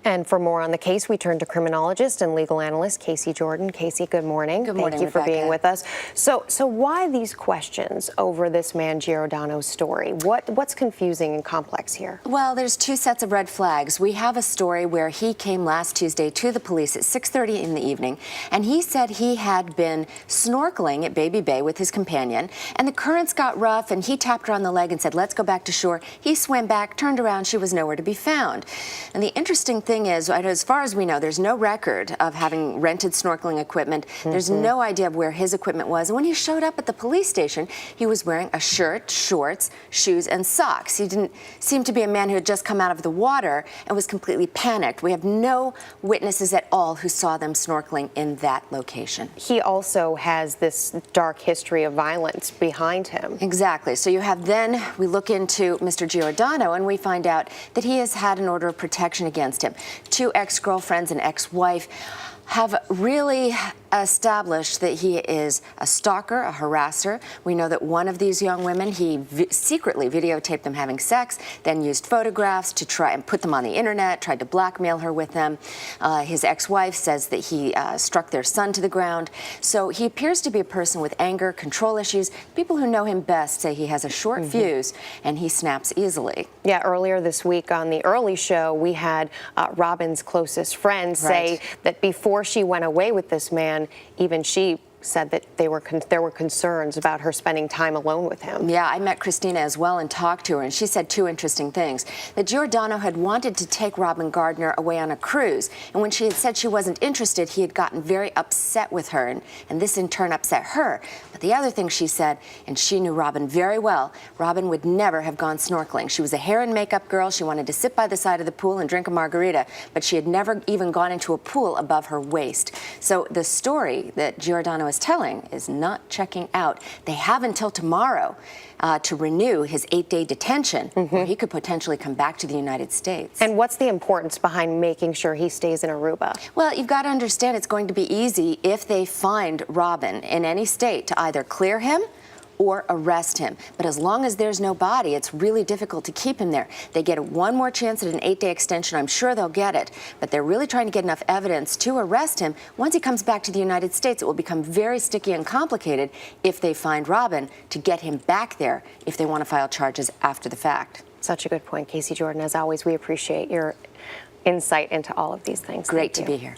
And for more on the case, we turn to criminologist and legal analyst Casey Jordan. Casey, good morning. Good morning, Thank you for Rebecca. being with us. So why these questions over this man Giordano's story? What's confusing and complex here? Well, there's two sets of red flags. We have a story where he came last Tuesday to the police at 6:30 in the evening, and he said he had been snorkeling at Baby Bay with his companion, and the currents got rough, and he tapped her on the leg and said, "Let's go back to shore." He swam back, turned around, she was nowhere to be found. And the interesting thing is, as far as we know, there's no record of having rented snorkeling equipment. There's no idea of where his equipment was. And when he showed up at the police station, he was wearing a shirt, shorts, shoes, and socks. He didn't seem to be a man who had just come out of the water and was completely panicked. We have no witnesses at all who saw them snorkeling in that location. He also has this dark history of violence behind him. Exactly. So you have then, we look into Mr. Giordano and we find out that he has had an order of protection against him. Two ex-girlfriends and ex-wife have really established that he is a stalker, a harasser. We know that one of these young women, he secretly videotaped them having sex, then used photographs to try and put them on the internet, tried to blackmail her with them. His ex-wife says that he struck their son to the ground. So he appears to be a person with anger, control issues. People who know him best say he has a short fuse and he snaps easily. Yeah, earlier this week on the early show, we had Robin's closest friend say that before she went away with this man, even she said that there were concerns about her spending time alone with him. Yeah, I met Christina as well and talked to her, and she said two interesting things. That Giordano had wanted to take Robin Gardner away on a cruise, and when she had said she wasn't interested, he had gotten very upset with her, and this in turn upset her. But the other thing she said, and she knew Robin very well, Robin would never have gone snorkeling. She was a hair and makeup girl. She wanted to sit by the side of the pool and drink a margarita, but she had never even gone into a pool above her waist. So the story that Giordano is telling is not checking out. They have until tomorrow to renew his 8-day detention, where he could potentially come back to the United States. And what's the importance behind making sure he stays in Aruba? Well, you've got to understand it's going to be easy if they find Robin in any state to either clear him or arrest him. But as long as there's no body, it's really difficult to keep him there. They get one more chance at an 8-day extension. I'm sure they'll get it. But they're really trying to get enough evidence to arrest him. Once he comes back to the United States, it will become very sticky and complicated if they find Robin to get him back there if they want to file charges after the fact. Such a good point, Casey Jordan. As always, we appreciate your insight into all of these things. Great to be here.